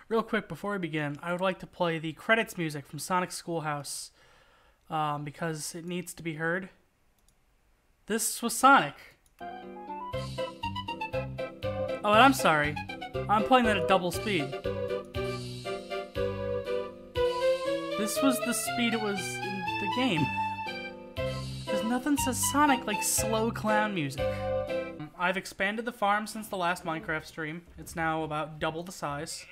Real quick, before we begin, I would like to play the credits music from Sonic Schoolhouse because it needs to be heard. This was Sonic. Oh, and I'm sorry. I'm playing that at double speed. This was the speed it was in the game. There's nothing says Sonic like slow clown music. I've expanded the farm since the last Minecraft stream. It's now about double the size.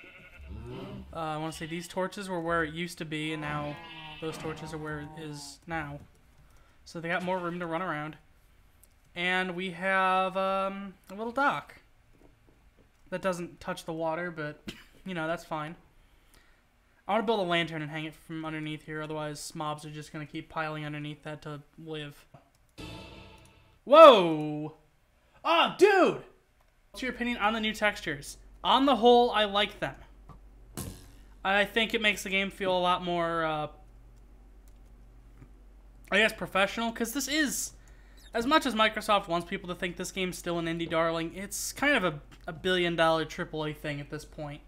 I want to say these torches were where it used to be, and now those torches are where it is now. So they got more room to run around. And we have a little dock. That doesn't touch the water, but, you know, that's fine. I want to build a lantern and hang it from underneath here, otherwise mobs are just going to keep piling underneath that to live. Whoa! Oh, dude! What's your opinion on the new textures? On the whole, I like them. I think it makes the game feel a lot more, I guess, professional, because this is, as much as Microsoft wants people to think this game's still an indie darling, it's kind of a billion-dollar AAA thing at this point.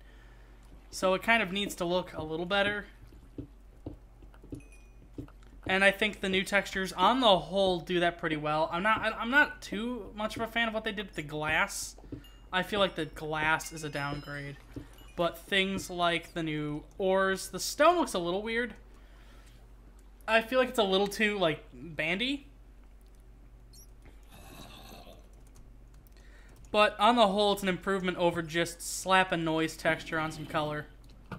So it kind of needs to look a little better. And I think the new textures, on the whole, do that pretty well. I'm not too much of a fan of what they did with the glass. I feel like the glass is a downgrade. But things like the new ores, the stone looks a little weird. I feel like it's a little too, like, bandy. But on the whole, it's an improvement over just slap a noise texture on some color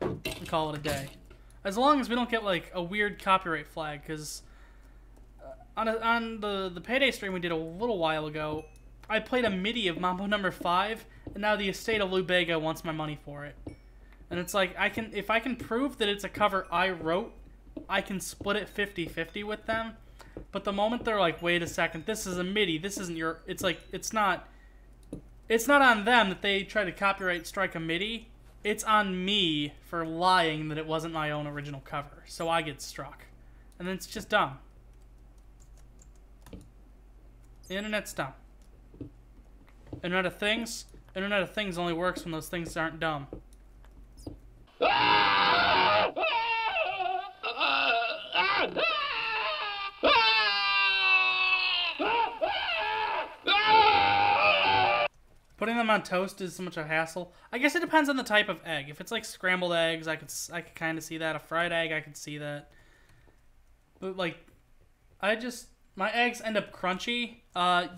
and call it a day. As long as we don't get, like, a weird copyright flag, because on the Payday stream we did a little while ago, I played a MIDI of Mambo No. 5, and now the estate of Lou Bega wants my money for it. And it's like, if I can prove that it's a cover I wrote, I can split it 50-50 with them. But the moment they're like, wait a second, this is a MIDI, this isn't your... It's like, it's not on them that they try to copyright strike a MIDI. It's on me for lying that it wasn't my own original cover. So I get struck. And then it's just dumb. The internet's dumb. Internet of Things? Internet of Things only works when those things aren't dumb. Putting them on toast is so much a hassle. I guess it depends on the type of egg. If it's like scrambled eggs, I could kind of see that. A fried egg, I could see that. But like, my eggs end up crunchy.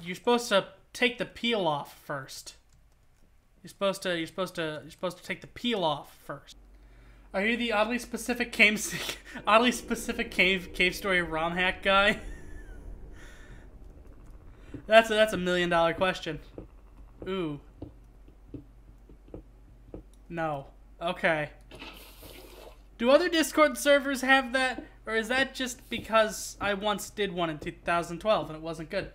You're supposed to take the peel off first. You're supposed to take the peel off first. Are you the oddly specific cave story ROM hack guy? That's a $1 million question. Ooh. No. Okay. Do other Discord servers have that? Or is that just because I once did one in 2012 and it wasn't good?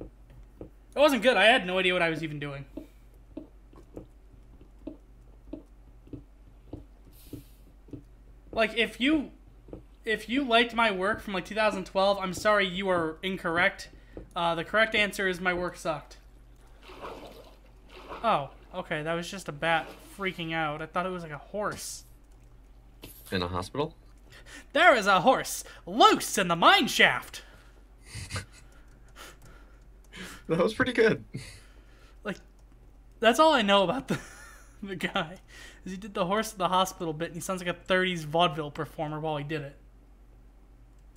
It wasn't good. I had no idea what I was even doing. Like, if you liked my work from like 2012, I'm sorry, you are incorrect. The correct answer is my work sucked. Oh, okay, that was just a bat freaking out. I thought it was like a horse. In a hospital? There is a horse loose in the mine shaft. That was pretty good. Like, that's all I know about the guy. Is he did the horse at the hospital bit, and he sounds like a 30s vaudeville performer while he did it.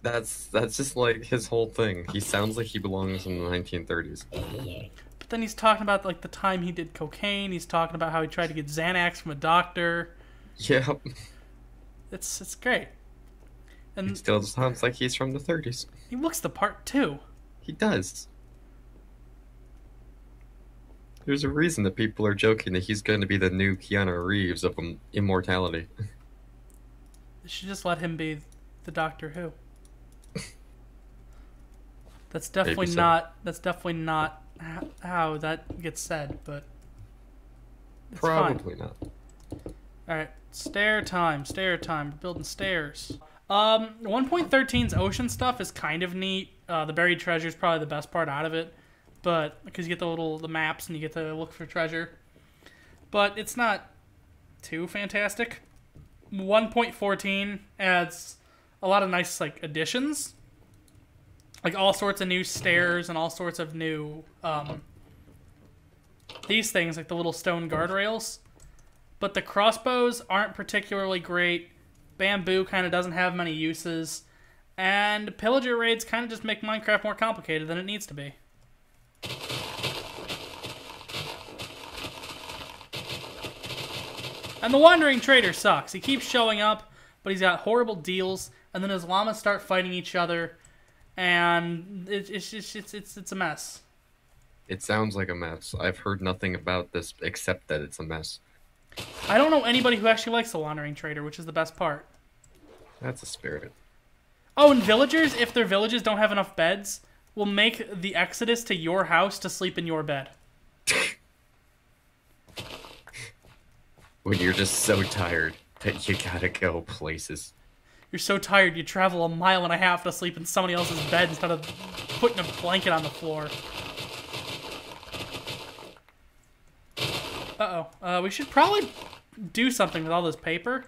That's just like his whole thing. He sounds like he belongs in the 1930s. But then he's talking about like the time he did cocaine. He's talking about how he tried to get Xanax from a doctor. Yep. It's great. And he still sounds like he's from the 30s. He looks the part too. He does. There's a reason that people are joking that he's going to be the new Keanu Reeves of immortality. They should just let him be the Doctor Who. That's definitely not. That's definitely not how that gets said, but it's probably fine. Not. All right, stair time. Stair time. We're building stairs. 1.13's ocean stuff is kind of neat. The buried treasure is probably the best part out of it, but because you get the maps and you get to look for treasure. But it's not too fantastic. 1.14 adds a lot of nice like additions, like all sorts of new stairs and all sorts of new these things like the little stone guardrails. But the crossbows aren't particularly great. Bamboo kind of doesn't have many uses, and pillager raids kind of just make Minecraft more complicated than it needs to be. And the Wandering Trader sucks. He keeps showing up, but he's got horrible deals, and then his llamas start fighting each other, and it's a mess. It sounds like a mess. I've heard nothing about this except that it's a mess. I don't know anybody who actually likes the Wandering Trader, which is the best part. That's a spirit. Oh, and villagers, if their villages don't have enough beds, will make the exodus to your house to sleep in your bed. When you're just so tired that you gotta go places. You're so tired you travel 1.5 miles to sleep in somebody else's bed instead of putting a blanket on the floor. Uh-oh. We should probably do something with all this paper.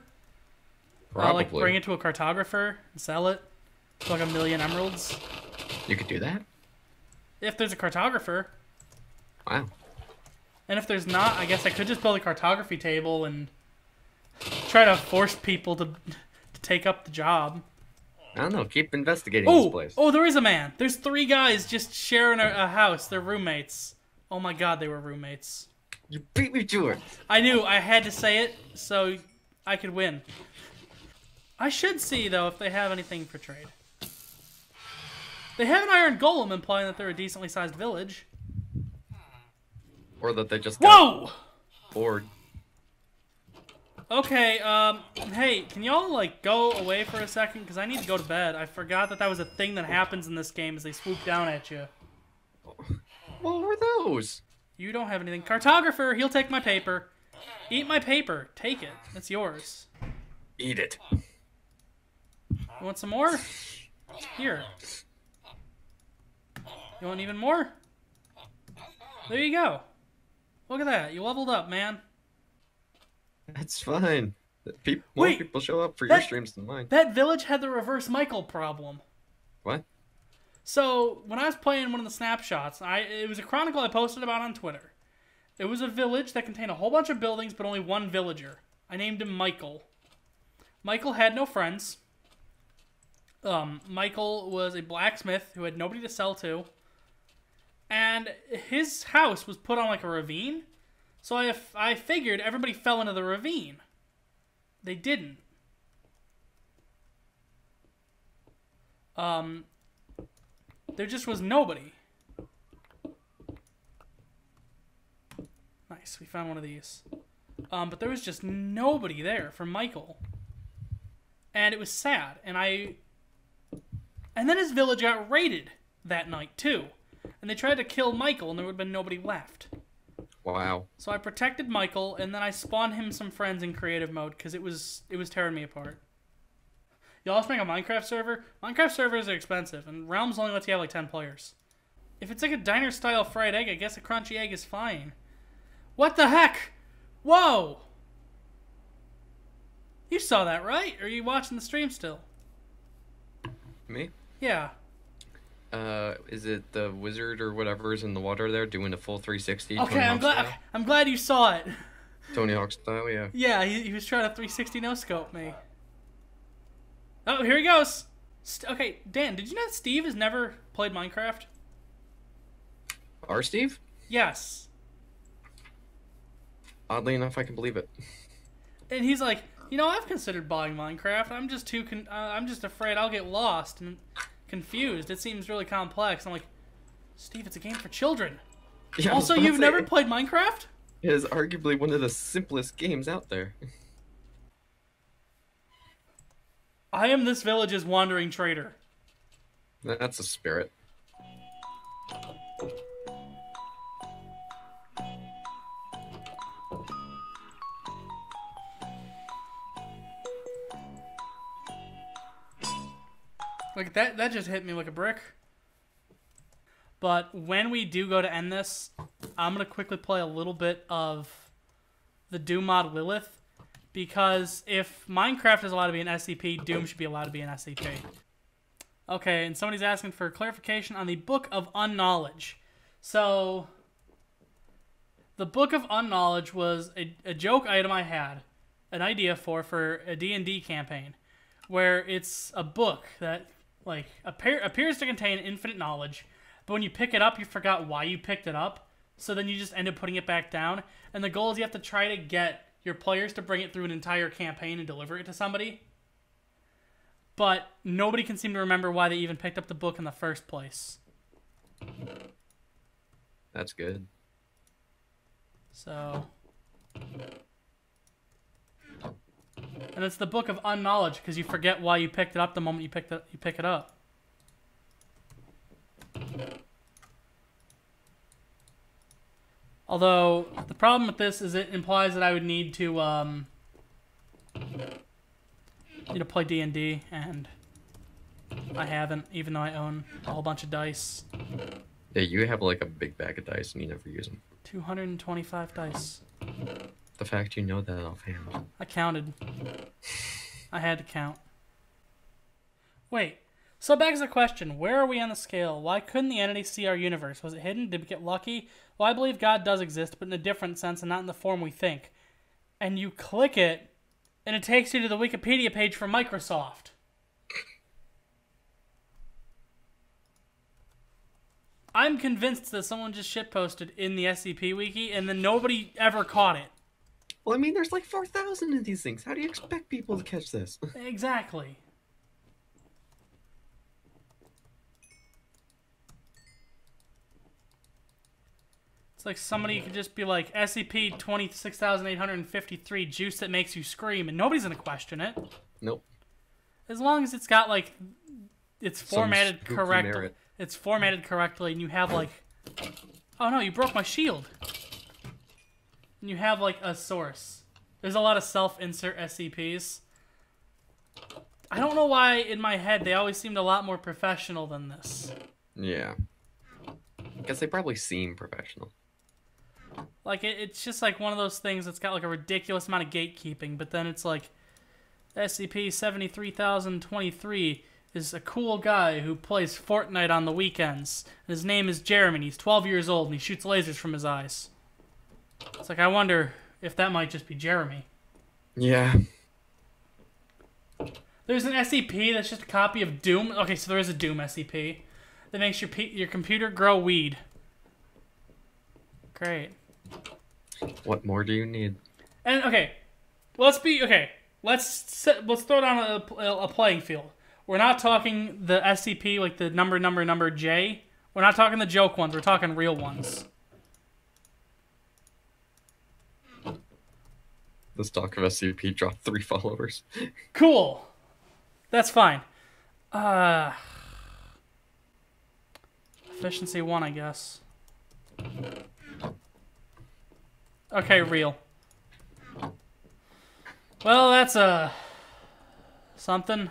Probably. Like bring it to a cartographer and sell it for like 1 million emeralds. You could do that? If there's a cartographer. Wow. And if there's not, I guess I could just build a cartography table and try to force people to take up the job. I don't know. Keep investigating this place. Oh, there is a man. There's 3 guys just sharing a house. They're roommates. Oh my god, they were roommates. You beat me to it. I knew. I had to say it so I could win. I should see, though, if they have anything for trade. They have an iron golem, implying that they're a decently sized village. Or that they just got bored. Okay, hey, can y'all, like, go away for a second? Because I need to go to bed. I forgot that was a thing that happens in this game, is they swoop down at you. What were those? You don't have anything. Cartographer, he'll take my paper. Eat my paper. Take it. It's yours. Eat it. You want some more? Here. You want even more? There you go. Look at that. You leveled up, man. That's fine. More people show up for your streams than mine. That village had the reverse Michael problem. What? So, when I was playing one of the snapshots, it was a chronicle I posted about on Twitter. It was a village that contained a whole bunch of buildings, but only one villager. I named him Michael. Michael had no friends. Michael was a blacksmith who had nobody to sell to. And his house was put on like a ravine. So I figured everybody fell into the ravine. They didn't. There just was nobody. Nice, we found one of these. But there was just nobody there for Michael. And it was sad. And then his village got raided that night, too. And they tried to kill Michael, and there would have been nobody left. Wow. So I protected Michael, and then I spawned him some friends in creative mode, because it was tearing me apart. Y'all let's make a Minecraft server? Minecraft servers are expensive, and Realms only lets you have like 10 players. If it's like a diner-style fried egg, I guess a crunchy egg is fine. What the heck? Whoa! You saw that, right? Or are you watching the stream still? Me? Yeah. Is it the wizard or whatever is in the water there doing a full 360? Okay, I'm glad you saw it. Tony Hawk style, yeah. Yeah, he was trying to 360 no-scope me. Oh, here he goes. Okay, Dan, did you know that Steve has never played Minecraft? Our Steve? Yes. Oddly enough, I can believe it. And he's like, you know, I've considered buying Minecraft. I'm just I'm just afraid I'll get lost and confused. It seems really complex. I'm like, Steve, it's a game for children. Yeah, also, you've never played Minecraft? It is arguably one of the simplest games out there. I am this village's wandering trader. That's a spirit. Like, that just hit me like a brick. But when we do go to end this, I'm going to quickly play a little bit of the Doom mod Lilith. Because if Minecraft is allowed to be an SCP, Doom should be allowed to be an SCP. Okay, and somebody's asking for clarification on the Book of Unknowledge. So, the Book of Unknowledge was a joke item I had, an idea for a D&D campaign, where it's a book that like appears to contain infinite knowledge, but when you pick it up, you forgot why you picked it up, so then you just end up putting it back down, and the goal is you have to try to get your players to bring it through an entire campaign and deliver it to somebody. But nobody can seem to remember why they even picked up the book in the first place. That's good. So... And it's the Book of Unknowledge, because you forget why you picked it up the moment you pick it up. Although, the problem with this is it implies that I would need to play D&D, and I haven't, even though I own a whole bunch of dice. Yeah, you have like a big bag of dice and you never use them. 225 dice. The fact you know that offhand. I counted. I had to count. Wait. So back to the question, where are we on the scale? Why couldn't the entity see our universe? Was it hidden? Did we get lucky? Well, I believe God does exist, but in a different sense and not in the form we think. And you click it, and it takes you to the Wikipedia page for Microsoft. I'm convinced that someone just shitposted in the SCP Wiki, and then nobody ever caught it. Well, I mean, there's like 4,000 of these things. How do you expect people to catch this? Exactly. It's like somebody could just be like, SCP-26,853, juice that makes you scream, and nobody's gonna question it. Nope. As long as it's got, like, it's formatted correctly. Merit. It's formatted correctly, and you have, like... Oh, no, you broke my shield. And you have, like, a source. There's a lot of self-insert SCPs. I don't know why, in my head, they always seemed a lot more professional than this. Yeah. I guess they probably seem professional. Like, it's just, like, one of those things that's got, like, a ridiculous amount of gatekeeping, but then it's, like, SCP-73,023 is a cool guy who plays Fortnite on the weekends. And his name is Jeremy, and he's 12 years old, and he shoots lasers from his eyes. It's like, I wonder if that might just be Jeremy. Yeah. There's an SCP that's just a copy of Doom. Okay, so there is a Doom SCP that makes your computer grow weed. Great. What more do you need? And okay, let's throw down a playing field. We're not talking the SCP like the number J. We're not talking the joke ones. We're talking real ones. The stock of SCP dropped 3 followers. Cool. That's fine. Efficiency 1, I guess. Okay, real. Well, that's something.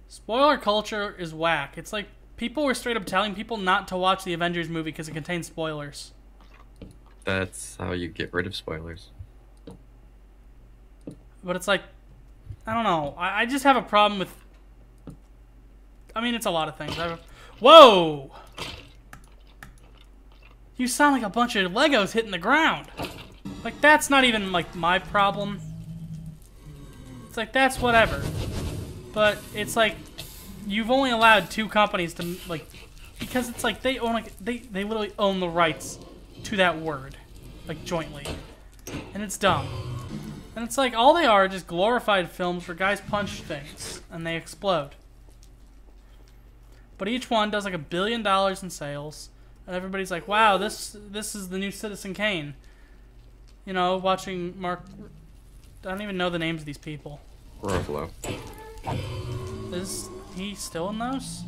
Spoiler culture is whack. It's like people were straight up telling people not to watch the Avengers movie because it contains spoilers. That's how you get rid of spoilers. But it's like, I don't know. I just have a problem with... I mean, it's a lot of things. Whoa! You sound like a bunch of Legos hitting the ground. Like, that's not even, like, my problem. It's like, that's whatever. But it's like, you've only allowed 2 companies to, like... Because it's like, they own, like, they literally own the rights to that word. Like, jointly. And it's dumb. And it's like, all they are just glorified films where guys punch things, and they explode. But each one does like $1 billion in sales, and everybody's like, wow, this is the new Citizen Kane. You know, watching Mark... I don't even know the names of these people. Ruffalo. Is he still in those?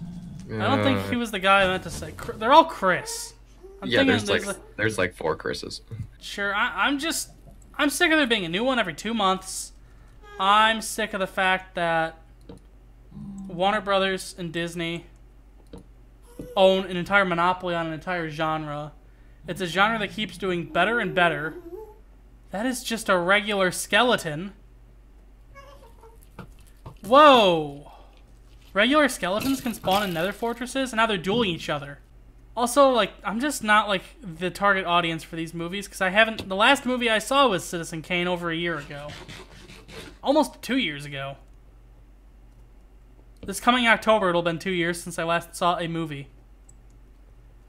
I don't think he was the guy I meant to say. They're all Chris. Yeah, there's like 4 Chris's. Sure, I'm sick of there being a new one every 2 months. I'm sick of the fact that Warner Brothers and Disney own an entire monopoly on an entire genre. It's a genre that keeps doing better and better. That is just a regular skeleton Whoa! Regular skeletons can spawn in nether fortresses, and now they're dueling each other. Also, like, I'm just not, like, the target audience for these movies, because I haven't... The last movie I saw was Citizen Kane over a year ago. Almost 2 years ago. This coming October, it'll have been 2 years since I last saw a movie.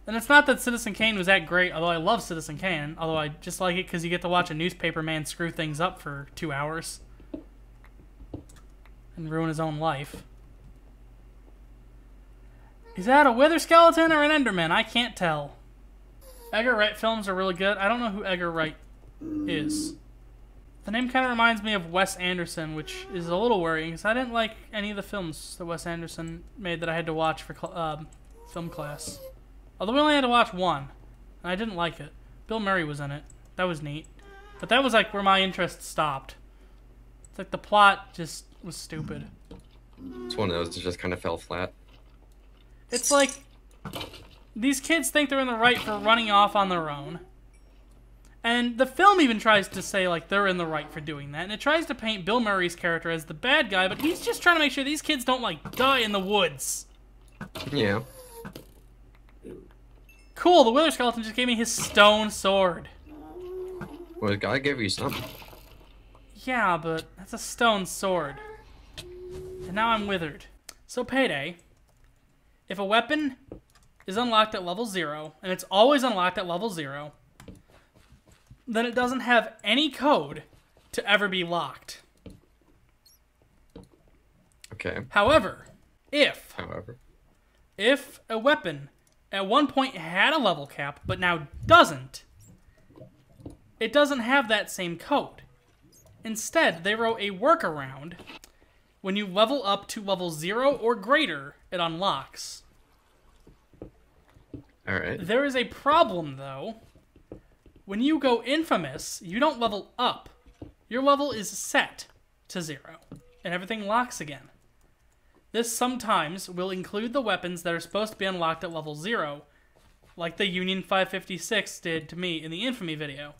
And it's not that Citizen Kane was that great, although I love Citizen Kane, although I just like it because you get to watch a newspaper man screw things up for 2 hours. And ruin his own life. Is that a Wither skeleton or an Enderman? I can't tell. Edgar Wright films are really good. I don't know who Edgar Wright is. The name kind of reminds me of Wes Anderson, which is a little worrying, because I didn't like any of the films that Wes Anderson made that I had to watch for film class. Although we only had to watch one, and I didn't like it. Bill Murray was in it. That was neat. But that was like where my interest stopped. It's like the plot just was stupid. It's one of those that just kind of fell flat. It's like, these kids think they're in the right for running off on their own. And the film even tries to say, like, they're in the right for doing that. And it tries to paint Bill Murray's character as the bad guy, but he's just trying to make sure these kids don't, like, die in the woods. Yeah. Cool, the Wither Skeleton just gave me his stone sword. Well, the guy gave you something. Yeah, but that's a stone sword. And now I'm withered. So, Payday. If a weapon is unlocked at level 0, and it's always unlocked at level 0, then it doesn't have any code to ever be locked. Okay. However, if a weapon at one point had a level cap, but now doesn't, it doesn't have that same code. Instead, they wrote a workaround. When you level up to level 0 or greater, it unlocks. Alright. There is a problem, though. When you go infamous, you don't level up. Your level is set to 0, and everything locks again. This sometimes will include the weapons that are supposed to be unlocked at level 0, like the Union 556 did to me in the Infamy video.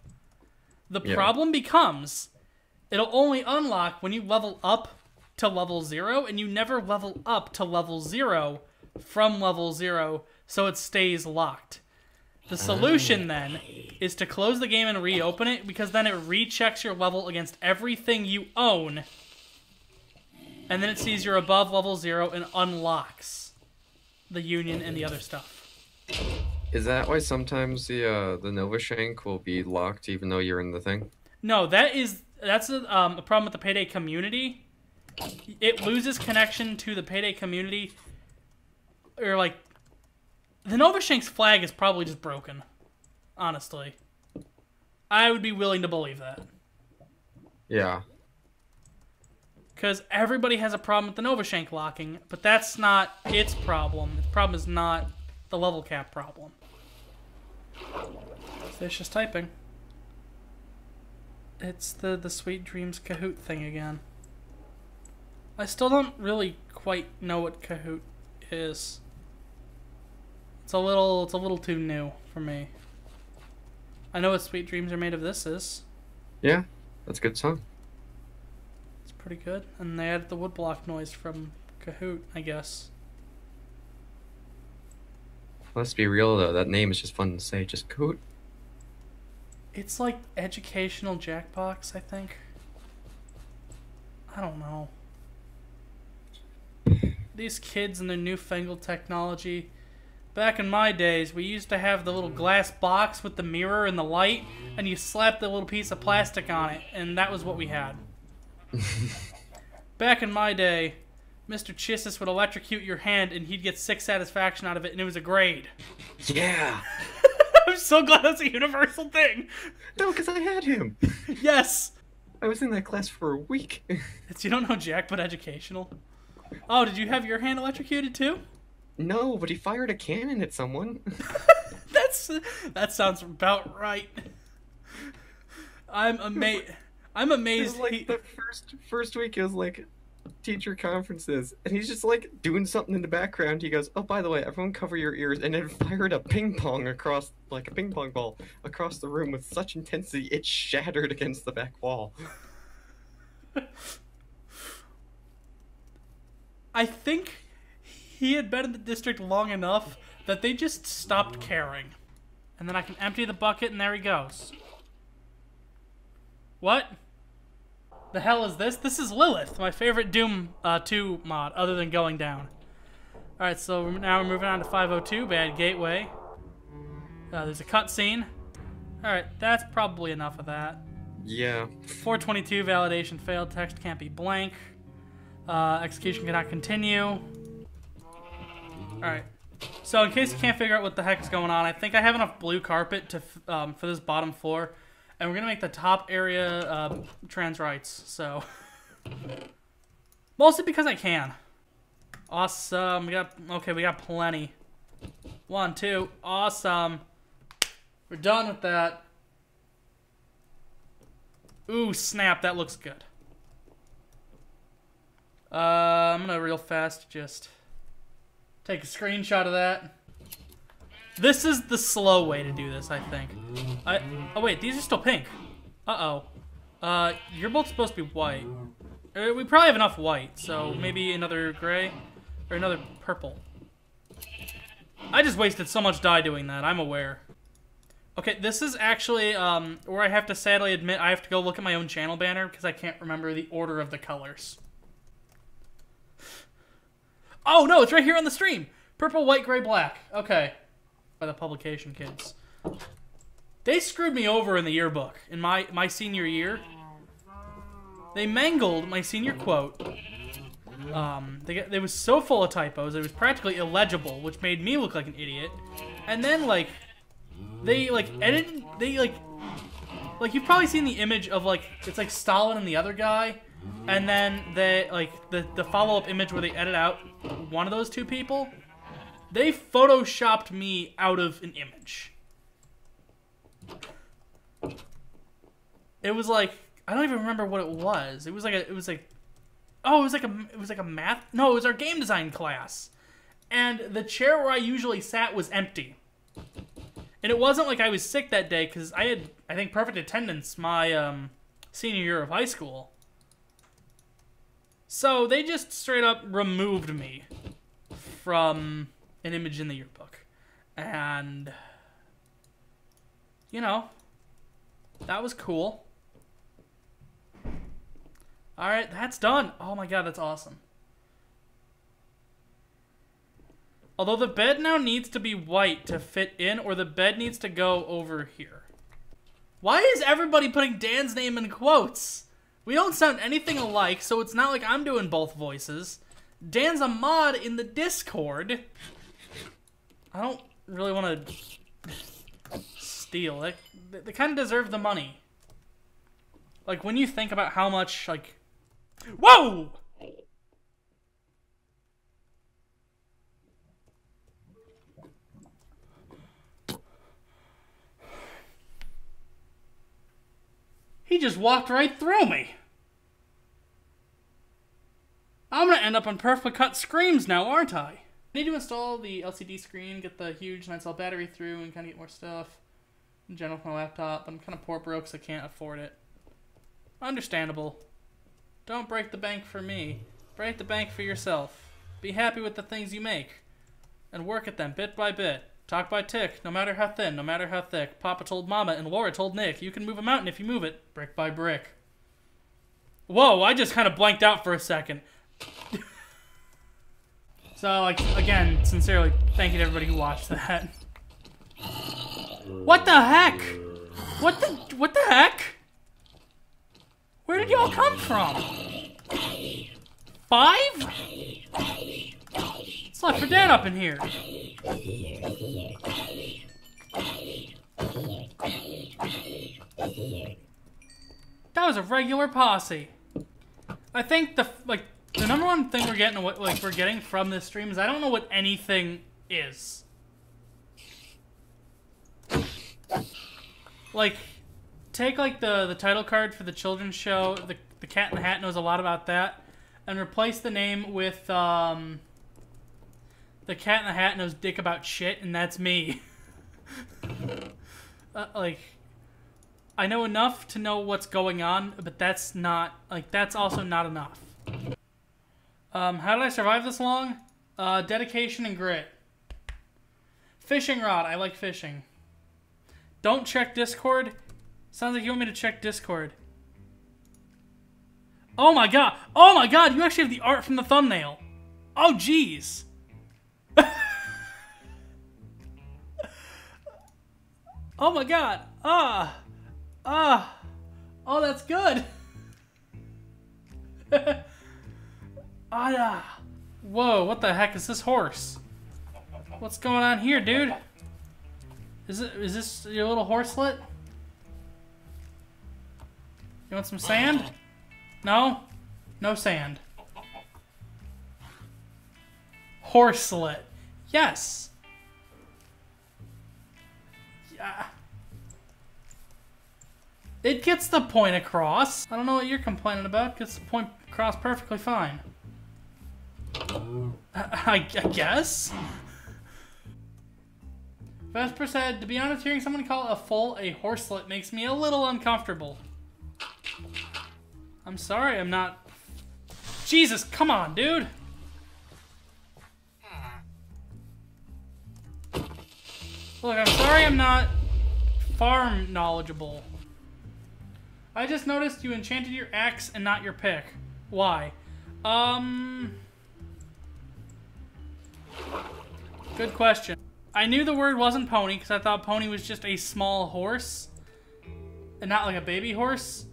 The problem becomes, it'll only unlock when you level up to level 0, and you never level up to level 0 from level 0, so it stays locked. The solution, then, is to close the game and reopen it, because then it rechecks your level against everything you own, and then it sees you're above level 0 and unlocks the Union and the other stuff. Is that why sometimes the Nova Shank will be locked even though you're in the thing? No, that's a problem with the Payday community. It loses connection to the Payday community, or like, the Nova Shank's flag is probably just broken. Honestly, I would be willing to believe that. Yeah. Because everybody has a problem with the Nova Shank locking, but that's not its problem. Its problem is not the level cap problem. Fish is typing. It's the Sweet Dreams Kahoot thing again. I still don't really quite know what Kahoot is. It's a little too new for me. I know what Sweet Dreams Are Made of This is. Yeah, that's a good song. It's pretty good. And they added the woodblock noise from Kahoot, I guess. Let's be real though, that name is just fun to say, just Kahoot. It's like educational Jackbox, I think. I don't know. These kids and their newfangled technology. Back in my days, we used to have the little glass box with the mirror and the light, and you slapped the little piece of plastic on it, and that was what we had. Back in my day, Mr. Chissis would electrocute your hand, and he'd get 6 satisfaction out of it, and it was a grade. Yeah! I'm so glad that's a universal thing! No, because I had him! Yes! I was in that class for a week. You don't know Jack, but educational. Oh, did you have your hand electrocuted too? No, but he fired a cannon at someone. That sounds about right. I'm amazed. It was like the first week. It was like teacher conferences, and he's just like doing something in the background. He goes, "Oh, by the way, everyone cover your ears," and then fired a ping pong across, like a ping pong ball, across the room with such intensity it shattered against the back wall. I think he had been in the district long enough that they just stopped caring. And then I can empty the bucket and there he goes. What? The hell is this? This is Lilith, my favorite Doom 2 mod, other than going down. Alright, so now we're moving on to 502, Bad Gateway. There's a cutscene. Alright, that's probably enough of that. Yeah. 422, validation failed, text can't be blank. Execution cannot continue. Alright. So in case you can't figure out what the heck is going on, I think I have enough blue carpet to for this bottom floor. And we're going to make the top area trans rights, so... Mostly because I can. Awesome. We got plenty. 1, 2. Awesome. We're done with that. Ooh, snap. That looks good. I'm going to real fast just take a screenshot of that. This is the slow way to do this, I think. Oh wait, these are still pink. Uh-oh. You're both supposed to be white. We probably have enough white, so maybe another gray or another purple. I just wasted so much dye doing that, I'm aware. Okay, this is actually where I have to sadly admit I have to go look at my own channel banner because I can't remember the order of the colors. Oh no, it's right here on the stream. Purple, white, gray, black. Okay. By the publication kids. They screwed me over in the yearbook in my senior year. They mangled my senior quote. They was so full of typos it was practically illegible, which made me look like an idiot. And then like they like edited like you've probably seen the image of like it's like Stalin and the other guy, and then they like the follow-up image where they edit out one of those two people. They photoshopped me out of an image. It was like I don't even remember what it was. It was like a math. No, it was our game design class, and the chair where I usually sat was empty. And it wasn't like I was sick that day because I had I think perfect attendance my senior year of high school. So they just straight up removed me from an image in the yearbook. And, you know, that was cool. Alright, that's done. Oh my god, that's awesome. Although the bed now needs to be white to fit in, or the bed needs to go over here. Why is everybody putting Dan's name in quotes? We don't sound anything alike, so it's not like I'm doing both voices. Dan's a mod in the Discord. I don't really want to steal. They kind of deserve the money. Like, when you think about how much, like... Whoa! He just walked right through me. I'm gonna end up on perfectly cut screams now, aren't I? I need to install the LCD screen, get the huge 9-cell battery through, and kind of get more stuff. In general, with my laptop, I'm kind of poor broke, so I can't afford it. Understandable. Don't break the bank for me. Break the bank for yourself. Be happy with the things you make. And work at them bit by bit. Talk by tick, no matter how thin, no matter how thick. Papa told Mama and Laura told Nick, you can move a mountain if you move it, brick by brick. Whoa, I just kind of blanked out for a second. So, like, again, sincerely, thank you to everybody who watched that. What the heck? What the heck? Where did y'all come from? 5? It's Left 4 Dead up in here. That was a regular posse. I think the number one thing we're getting from this stream is I don't know what anything is. Like, take like the title card for the children's show, the Cat in the Hat knows a lot about that, and replace the name with the Cat in the Hat knows dick about shit, and that's me. Like, I know enough to know what's going on, but that's not, like, that's also not enough. How did I survive this long? Dedication and grit. Fishing rod. I like fishing. Don't check Discord. Sounds like you want me to check Discord. Oh my god. Oh my god, you actually have the art from the thumbnail. Oh jeez. Oh my god. Oh, that's good. Whoa, what the heck is this horse? What's going on here, dude? Is this your little horselet? You want some sand? No? No sand. Horselet. Yes. Yeah. It gets the point across. I don't know what you're complaining about. It gets the point across perfectly fine. I guess? Vesper said, to be honest, hearing someone call a foal a horselet makes me a little uncomfortable. I'm sorry, I'm not... Jesus, come on, dude! Look, I'm sorry I'm not farm knowledgeable. I just noticed you enchanted your axe and not your pick. Why? Good question. I knew the word wasn't pony because I thought pony was just a small horse and not like a baby horse.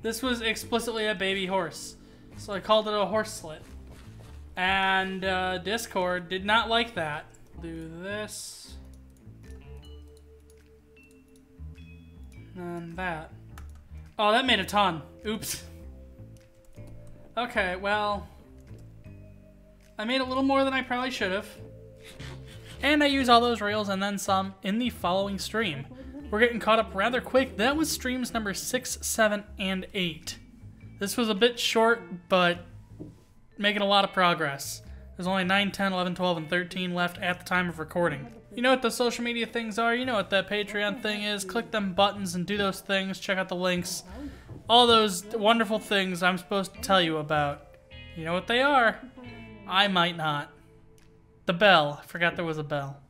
This was explicitly a baby horse, so I called it a horselet. And Discord did not like that. Do this. And that. Oh, that made a ton. Oops. Okay, well, I made a little more than I probably should have. And I use all those rails and then some in the following stream. We're getting caught up rather quick. That was streams number 6, 7, and 8. This was a bit short, but making a lot of progress. There's only 9, 10, 11, 12, and 13 left at the time of recording. You know what the social media things are, you know what that Patreon thing is. Click them buttons and do those things, check out the links. All those wonderful things I'm supposed to tell you about. You know what they are? I might not. The bell. I forgot there was a bell.